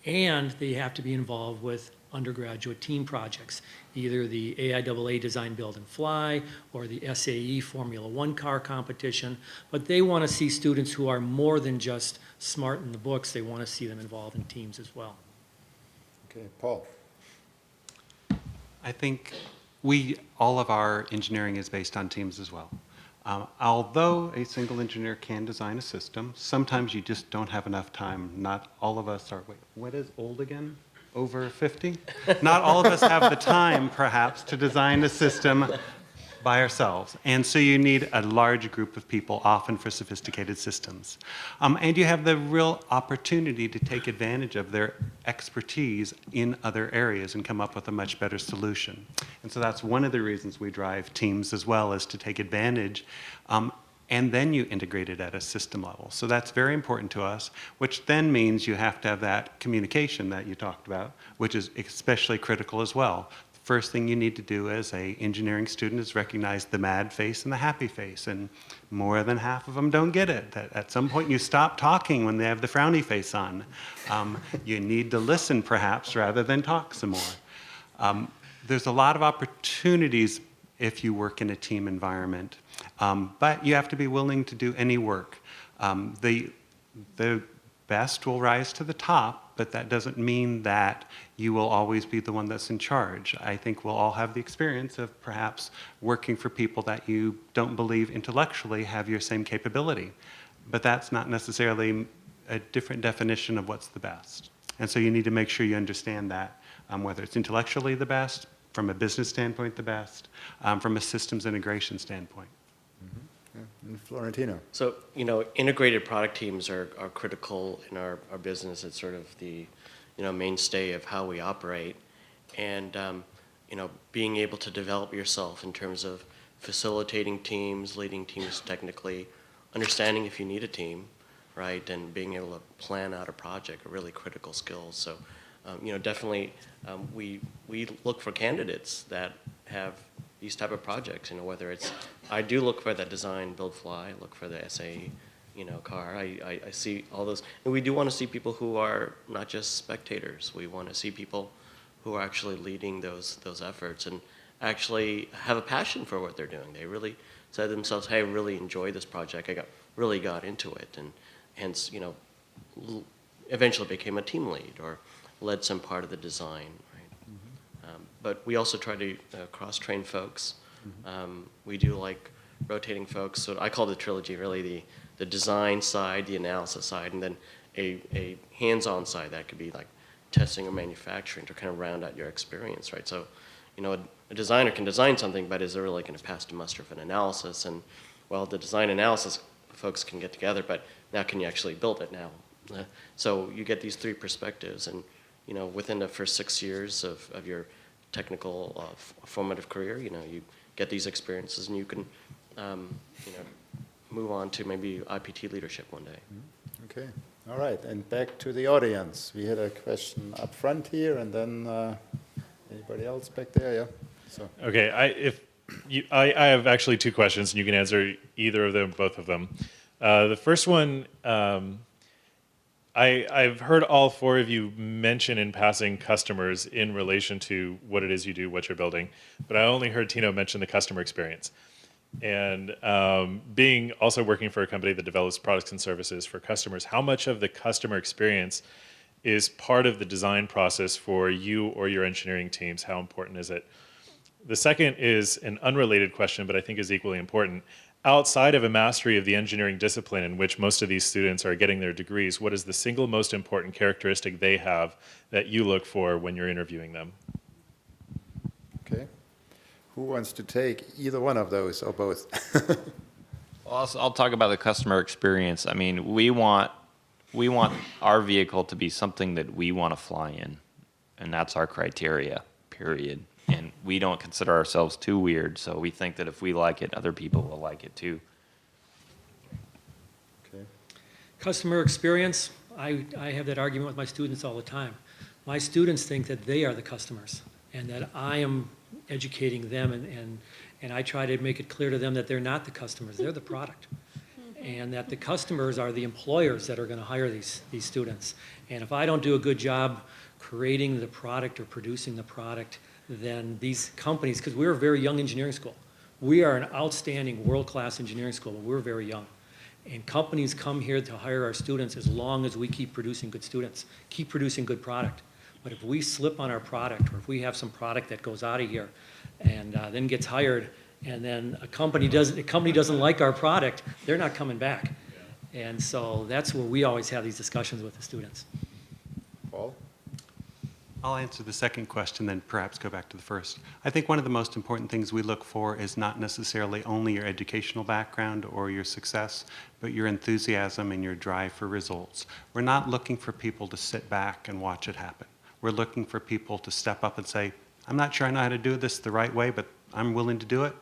and they have to be involved with undergraduate team projects, either the AIAA Design, Build, and Fly or the SAE Formula One car competition. But they want to see students who are more than just smart in the books. They want to see them involved in teams as well. Okay, Paul. I think all of our engineering is based on teams as well. Although a single engineer can design a system, sometimes you just don't have enough time. Not all of us are, what is old again? Over 50? Not all of us have the time, perhaps, to design a system by ourselves. And so you need a large group of people, often for sophisticated systems. And you have the real opportunity to take advantage of their expertise in other areas and come up with a much better solution. And so that's one of the reasons we drive teams as well, is to take advantage. And then you integrate it at a system level. So that's very important to us, which then means you have to have that communication that you talked about, which is especially critical as well. first thing you need to do as a engineering student is recognize the mad face and the happy face, and more than half of them don't get it. That at some point you stop talking when they have the frowny face on. You need to listen perhaps rather than talk some more. There's a lot of opportunities if you work in a team environment, but you have to be willing to do any work. The best will rise to the top, but that doesn't mean that you will always be the one that's in charge. I think we'll all have the experience of perhaps working for people that you don't believe intellectually have your same capability, but that's not necessarily a different definition of what's the best. And so you need to make sure you understand that, whether it's intellectually the best, from a business standpoint the best, from a systems integration standpoint. And Florentino. So, integrated product teams are critical in our business. It's sort of the, mainstay of how we operate. And, being able to develop yourself in terms of facilitating teams, leading teams technically, understanding if you need a team, right, and being able to plan out a project are really critical skills. So, definitely we look for candidates that have these type of projects, whether it's, I do look for that design, build, fly, look for the SAE, car. I see all those. And we do want to see people who are not just spectators. We want to see people who are actually leading those efforts and actually have a passion for what they're doing. They really said to themselves, hey, I really enjoyed this project. I really got into it. And hence, eventually became a team lead or led some part of the design. But we also try to cross-train folks. We do like rotating folks. So I call the trilogy really the design side, the analysis side, and then a hands-on side that could be like testing or manufacturing to kind of round out your experience, right? So, a designer can design something, but is it really going to pass the muster of an analysis? And well, the design analysis folks can get together, but now can you actually build it now? So you get these three perspectives, and within the first 6 years of your technical formative career, you get these experiences, and you can, move on to maybe IPT leadership one day. Okay, all right, and back to the audience. We had a question up front here, and then anybody else back there? Yeah. So. Okay, I have actually two questions, and you can answer either of them, both of them. The first one. I've heard all four of you mention in passing customers in relation to what it is you do, what you're building, but I only heard Tino mention the customer experience. And being also working for a company that develops products and services for customers, how much of the customer experience is part of the design process for you or your engineering teams? How important is it? The second is an unrelated question, but I think is equally important. Outside of a mastery of the engineering discipline in which most of these students are getting their degrees, what is the single most important characteristic they have that you look for when you're interviewing them? Okay. Who wants to take either one of those or both? Well, I'll talk about the customer experience. I mean, we want our vehicle to be something that we want to fly in, and that's our criteria, period. And we don't consider ourselves too weird, so we think that if we like it, other people will like it too. Okay. Customer experience, I have that argument with my students all the time. My students think that they are the customers and that I am educating them, and I try to make it clear to them that they're not the customers, they're the product. And that the customers are the employers that are going to hire these students. And if I don't do a good job creating the product or producing the product, then these companies, because we're a very young engineering school. We are an outstanding world-class engineering school, but we're very young. And companies come here to hire our students as long as we keep producing good students, keep producing good product. But if we slip on our product, or if we have some product that goes out of here and then gets hired, and then a company doesn't like our product, they're not coming back. And so that's where we always have these discussions with the students. Paul? I'll answer the second question, then perhaps go back to the first. I think one of the most important things we look for is not necessarily only your educational background or your success, but your enthusiasm and your drive for results. We're not looking for people to sit back and watch it happen. We're looking for people to step up and say, I'm not sure I know how to do this the right way, but I'm willing to do it,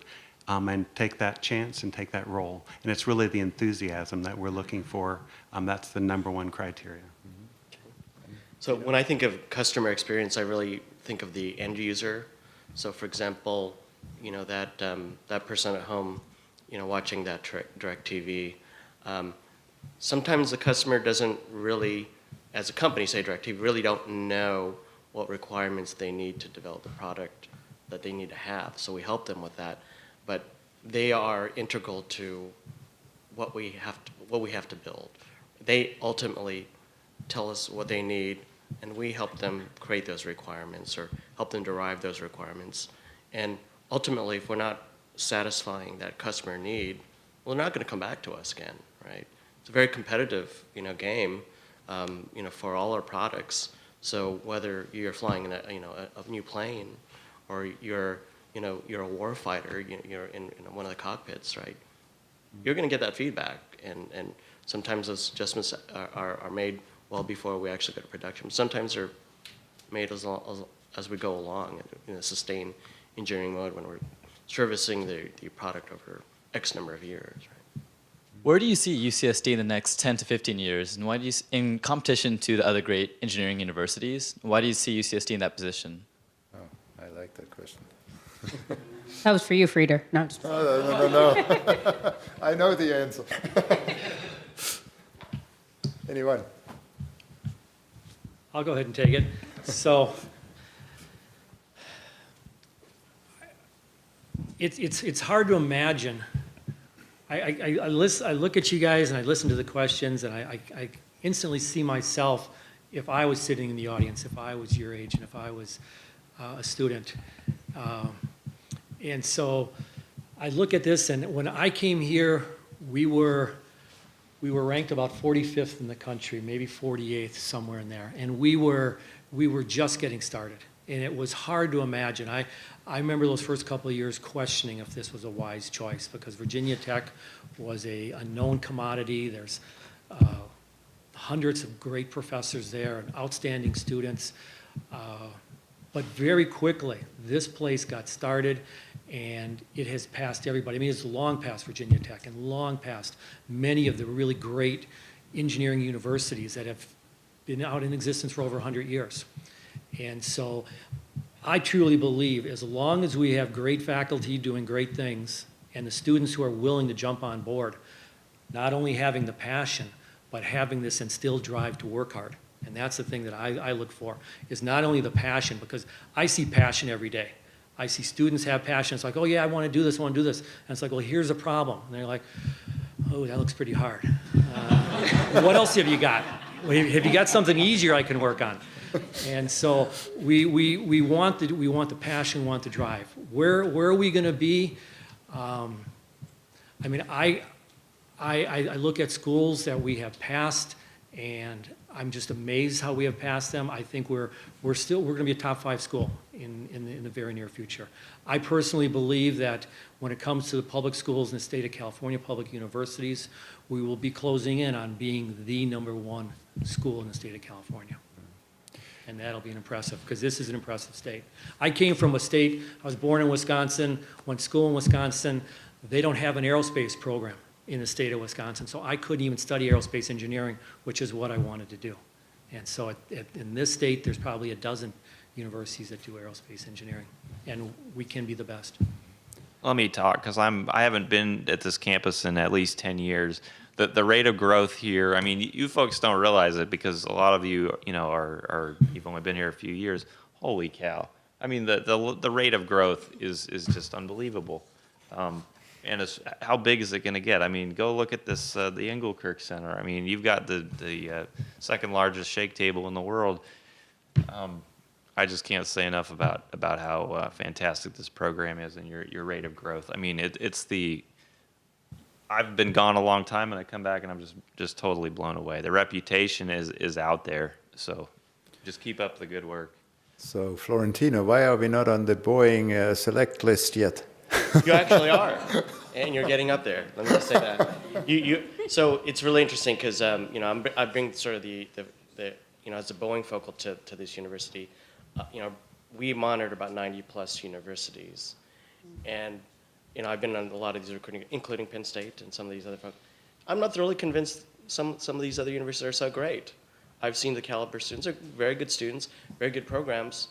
and take that chance and take that role. And it's really the enthusiasm that we're looking for. That's the number one criteria. So when I think of customer experience, I really think of the end user. So for example, that person at home, watching that DirecTV, sometimes the customer doesn't really, as a company, say DirecTV, really don't know what requirements they need to develop the product that they need to have. So we help them with that. But they are integral to what we have to build. They ultimately tell us what they need, and we help them create those requirements or help them derive those requirements. And ultimately, if we're not satisfying that customer need, well, they're not going to come back to us again, right? It's a very competitive, game, for all our products. So whether you're flying in a new plane, or you're a war fighter, you're in one of the cockpits, right? You're going to get that feedback, and sometimes those adjustments are made well before we actually go to production. Sometimes they're made as we go along in a sustained engineering mode when we're servicing the product over X number of years, right? Where do you see UCSD in the next 10 to 15 years? And why do you, in competition to the other great engineering universities, why do you see UCSD in that position? Oh, I like that question. That was for you, Frieder. No, I'm just- No. I know the answer. Anyone? I'll go ahead and take it. So it's hard to imagine. I look at you guys and I listen to the questions, and I instantly see myself if I was sitting in the audience, if I was your age, and if I was a student. And so I look at this, and when I came here, we were ranked about 45th in the country, maybe 48th, somewhere in there. And we were just getting started. And it was hard to imagine. I remember those first couple of years questioning if this was a wise choice, because Virginia Tech was a known commodity. There's hundreds of great professors there and outstanding students. But very quickly, this place got started, and it has passed everybody. I mean, it's long past Virginia Tech and long past many of the really great engineering universities that have been out in existence for over 100 years. And so I truly believe as long as we have great faculty doing great things and the students who are willing to jump on board, not only having the passion, but having this instilled drive to work hard. And that's the thing that I look for, is not only the passion, because I see passion every day. I see students have passion. It's like, oh yeah, I want to do this, I want to do this. And it's like, well, here's a problem. And they're like, oh, that looks pretty hard. What else have you got? Have you got something easier I can work on? And so we want the passion, we want the drive. Where are we going to be? I mean, I look at schools that we have passed, and I'm just amazed how we have passed them. I think we're going to be a top 5 school in the very near future. I personally believe that when it comes to the public schools in the state of California, public universities, we will be closing in on being the #1 school in the state of California. And that'll be impressive, because this is an impressive state. I came from a state, I was born in Wisconsin, went to school in Wisconsin. They don't have an aerospace program in the state of Wisconsin, so I couldn't even study aerospace engineering, which is what I wanted to do. And so in this state, there's probably a dozen universities that do aerospace engineering, and we can be the best. Let me talk, because I haven't been at this campus in at least 10 years. The rate of growth here, I mean, you folks don't realize it, because a lot of you, you've only been here a few years. Holy cow. I mean, the rate of growth is just unbelievable. And how big is it going to get? I mean, go look at this, the Engelkirk Center. I mean, you've got the second largest shake table in the world. I just can't say enough about how fantastic this program is and your rate of growth. I mean, I've been gone a long time, and I come back and I'm just totally blown away. The reputation is out there, so just keep up the good work. So, Florentino, why are we not on the Boeing select list yet? You actually are, and you're getting up there. Let me just say that. So it's really interesting, because I bring sort of the as a Boeing focal to this university. We monitored about 90+ universities, and I've been on a lot of these recruiting, including Penn State and some of these other folks. I'm not thoroughly convinced some of these other universities are so great. I've seen the caliber students. They're very good students, very good programs.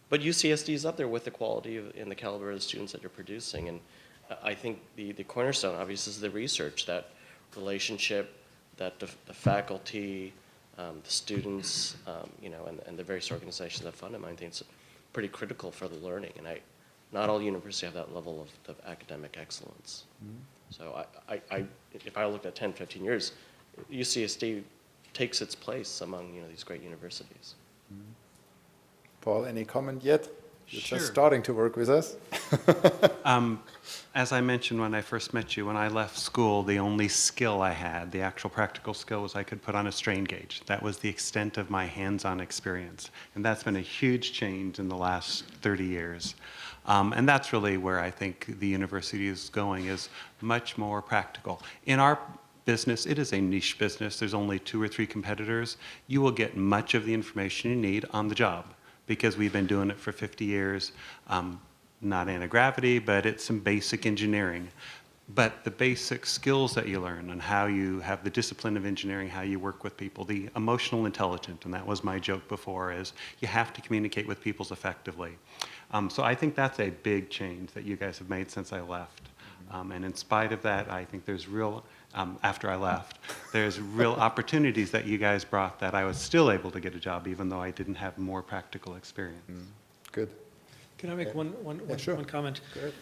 but UCSD is up there with the quality and the caliber of the students that you're producing. And I think the cornerstone, obviously, is the research, that relationship that the faculty, the students, and the various organizations that fund it, I think it's pretty critical for the learning. And not all universities have that level of academic excellence. So if I looked at 10, 15 years, UCSD takes its place among these great universities. Paul, any comment yet? You're Sure. just starting to work with us. As I mentioned when I first met you, when I left school, the only skill I had, the actual practical skill, was I could put on a strain gauge. That was the extent of my hands-on experience. And that's been a huge change in the last 30 years. And that's really where I think the university is going, is much more practical. In our business, it is a niche business. There's only 2 or 3 competitors. You will get much of the information you need on the job, because we've been doing it for 50 years. Not anti-gravity, but it's some basic engineering. But the basic skills that you learn and how you have the discipline of engineering, how you work with people, the emotional intelligence, and that was my joke before, is you have to communicate with people effectively. So I think that's a big change that you guys have made since I left. And in spite of that, I think there's real, after I left, there's real opportunities that you guys brought that I was still able to get a job, even though I didn't have more practical experience. Good. Can I make one sure. comment? Go ahead.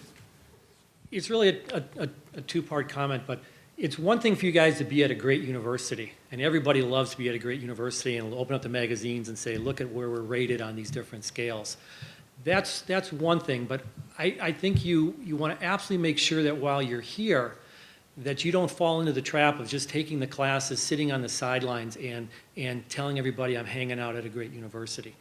It's really a two-part comment, but it's one thing for you guys to be at a great university, and everybody loves to be at a great university and open up the magazines and say, look at where we're rated on these different scales. That's one thing, but I think you want to absolutely make sure that while you're here, that you don't fall into the trap of just taking the classes, sitting on the sidelines, and telling everybody I'm hanging out at a great university.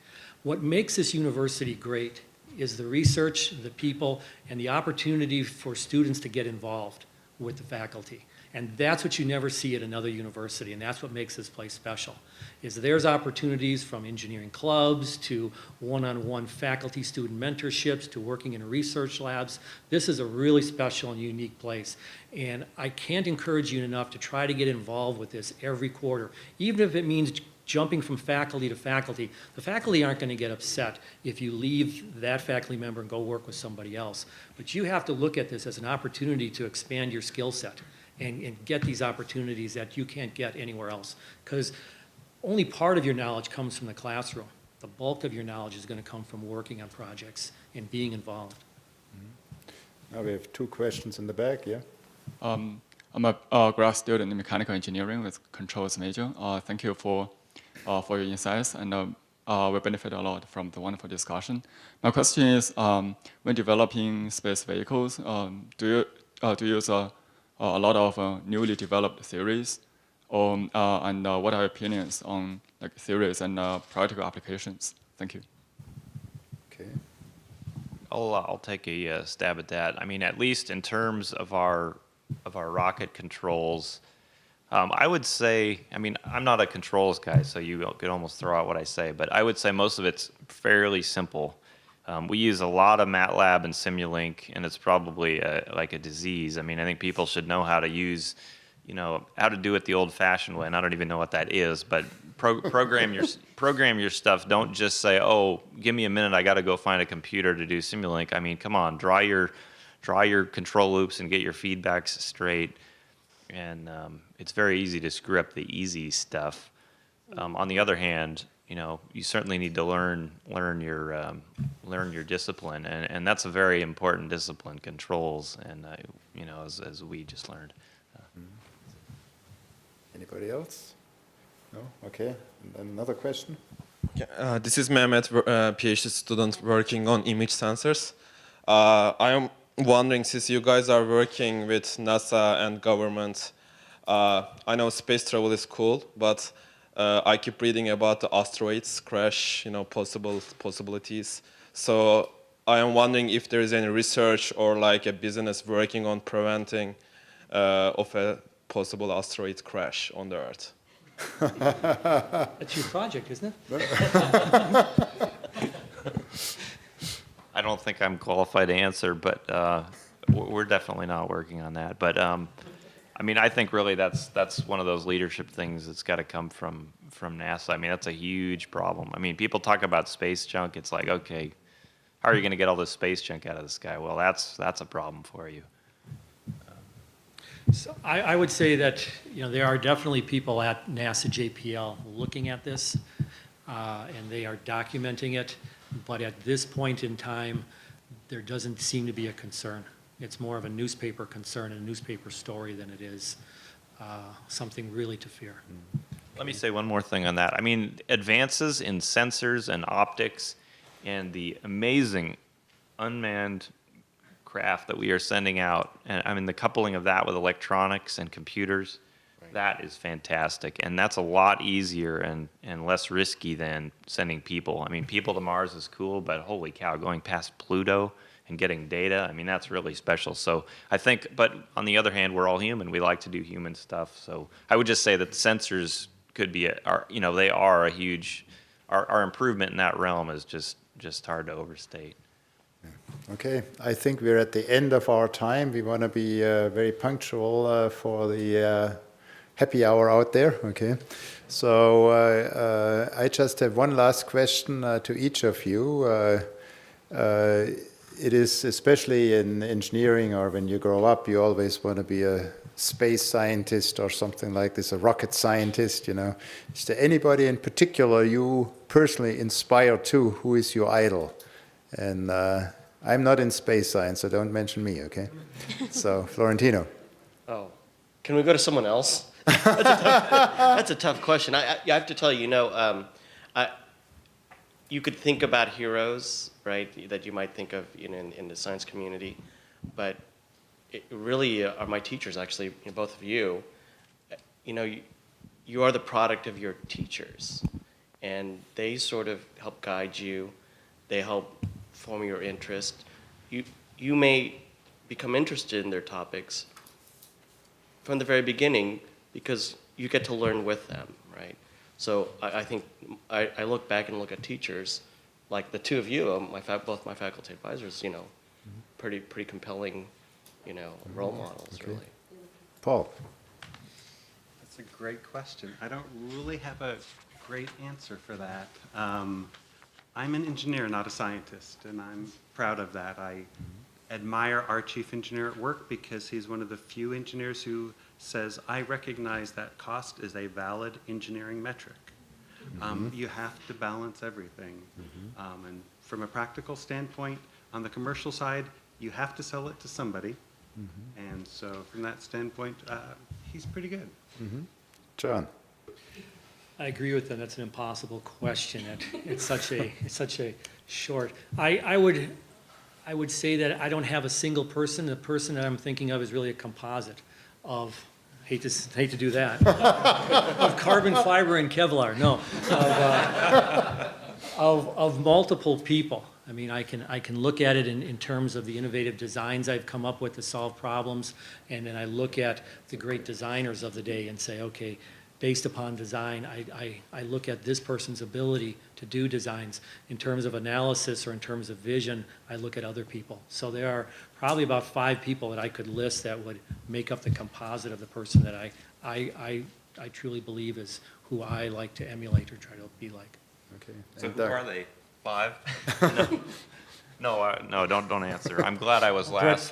What makes this university great is the research, the people, and the opportunity for students to get involved with the faculty. And that's what you never see at another university, and that's what makes this place special, is there's opportunities from engineering clubs to one-on-one faculty-student mentorships to working in research labs. This is a really special and unique place, and I can't encourage you enough to try to get involved with this every quarter, even if it means jumping from faculty to faculty. The faculty aren't going to get upset if you leave that faculty member and go work with somebody else. But you have to look at this as an opportunity to expand your skill set and get these opportunities that you can't get anywhere else. Because only part of your knowledge comes from the classroom. The bulk of your knowledge is going to come from working on projects and being involved. Now we have 2 questions in the back, yeah? I'm a grad student in mechanical engineering with controls major. Thank you for your insights, and we benefit a lot from the wonderful discussion. My question is, when developing space vehicles, do you use a lot of newly developed theories, and what are your opinions on theories and practical applications? Thank you. Okay. I'll take a stab at that. I mean, at least in terms of our rocket controls, I would say, I mean, I'm not a controls guy, so you could almost throw out what I say, but I would say most of it's fairly simple. We use a lot of MATLAB and Simulink, and it's probably like a disease. I mean, I think people should know how to use, how to do it the old-fashioned way, and I don't even know what that is, but program your stuff. Don't just say, oh, give me a minute, I got to go find a computer to do Simulink. I mean, come on, draw your control loops and get your feedbacks straight. And it's very easy to screw up the easy stuff. On the other hand, you certainly need to learn your discipline, and that's a very important discipline, controls, and as we just learned. Anybody else? No? Okay. And another question? This is Mehmet, PhD student working on image sensors. I am wondering, since you guys are working with NASA and government, I know space travel is cool, but I keep reading about the asteroids crash, possibilities. So I am wondering if there is any research or like a business working on preventing of a possible asteroid crash on the Earth. That's your project, isn't it? I don't think I'm qualified to answer, but we're definitely not working on that. But I mean, I think really that's one of those leadership things that's got to come from NASA. I mean, that's a huge problem. I mean, people talk about space junk. It's like, okay, how are you going to get all this space junk out of the sky? Well, that's a problem for you. So I would say that, there are definitely people at NASA JPL looking at this, and they are documenting it, but at this point in time, there doesn't seem to be a concern. It's more of a newspaper concern and a newspaper story than it is something really to fear. Let me say one more thing on that. I mean, advances in sensors and optics and the amazing unmanned craft that we are sending out, and I mean the coupling of that with electronics and computers, that is fantastic. And that's a lot easier and less risky than sending people. I mean, people to Mars is cool, but holy cow, going past Pluto and getting data, I mean, that's really special. So I think, but on the other hand, we're all human. We like to do human stuff. So I would just say that the sensors could be, they are a huge, our improvement in that realm is just hard to overstate. Okay, I think we're at the end of our time. We want to be very punctual for the happy hour out there. Okay, so I just have one last question to each of you. It is especially in engineering, or when you grow up, you always want to be a space scientist or something like this, a rocket scientist, Is there anybody in particular you personally inspire to? Who is your idol? And I'm not in space science, so don't mention me, okay? So, Florentino. Oh, can we go to someone else? That's a tough question. I have to tell you, you could think about heroes, right, that you might think of in the science community, but it really are my teachers, actually, both of you. You are the product of your teachers, and they sort of help guide you. They help form your interest. You may become interested in their topics from the very beginning because you get to learn with them, right? So I think I look back and look at teachers, like the two of you, both my faculty advisors, pretty compelling, role models, really. Paul. That's a great question. I don't really have a great answer for that. I'm an engineer, not a scientist, and I'm proud of that. I admire our chief engineer at work because he's one of the few engineers who says, I recognize that cost is a valid engineering metric. You have to balance everything. And from a practical standpoint, on the commercial side, you have to sell it to somebody. And so from that standpoint, he's pretty good. John. I agree with them. That's an impossible question. It's such a short. I would say that I don't have a single person. The person that I'm thinking of is really a composite of, hate to do that, of carbon fiber and Kevlar. No, of multiple people. I mean, I can look at it in terms of the innovative designs I've come up with to solve problems, and then I look at the great designers of the day and say, okay, based upon design, I look at this person's ability to do designs. In terms of analysis or in terms of vision, I look at other people. So there are probably about 5 people that I could list that would make up the composite of the person that I truly believe is who I like to emulate or try to be like. Okay. So who are they? 5? No, don't answer. I'm glad I was last.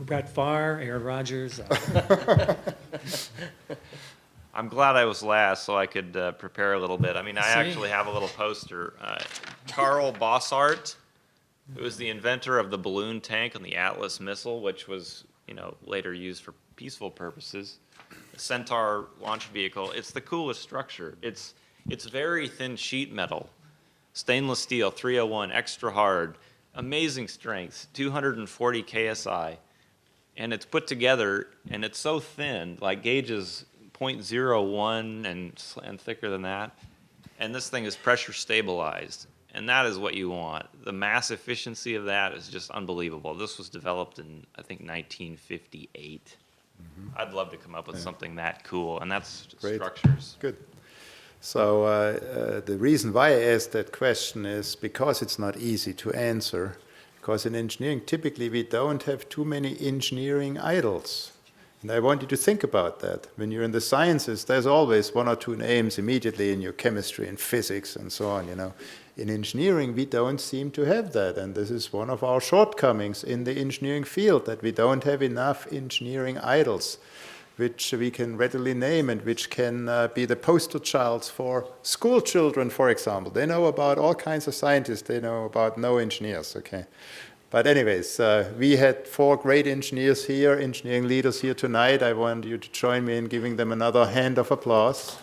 Brett Favre, Aaron Rodgers. I'm glad I was last so I could prepare a little bit. I mean, I actually have a little poster. Carl Bossart, who was the inventor of the balloon tank on the Atlas missile, which was, later used for peaceful purposes. The Centaur launch vehicle. It's the coolest structure. It's very thin sheet metal. Stainless steel, 301, extra hard, amazing strength, 240 KSI. And it's put together, and it's so thin, like gauges 0.01 and thicker than that. And this thing is pressure stabilized. And that is what you want. The mass efficiency of that is just unbelievable. This was developed in, I think, 1958. I'd love to come up with something that cool, and that's Great. structures. Good. So the reason why I asked that question is because it's not easy to answer. Because in engineering, typically we don't have too many engineering idols. And I want you to think about that. When you're in the sciences, there's always one or two names immediately in your chemistry and physics and so on, you know. In engineering, we don't seem to have that, and this is one of our shortcomings in the engineering field, that we don't have enough engineering idols which we can readily name and which can be the poster childs for school children, for example. They know about all kinds of scientists, they know about no engineers, okay? But anyways, we had 4 great engineers here, engineering leaders here tonight. I want you to join me in giving them another hand of applause.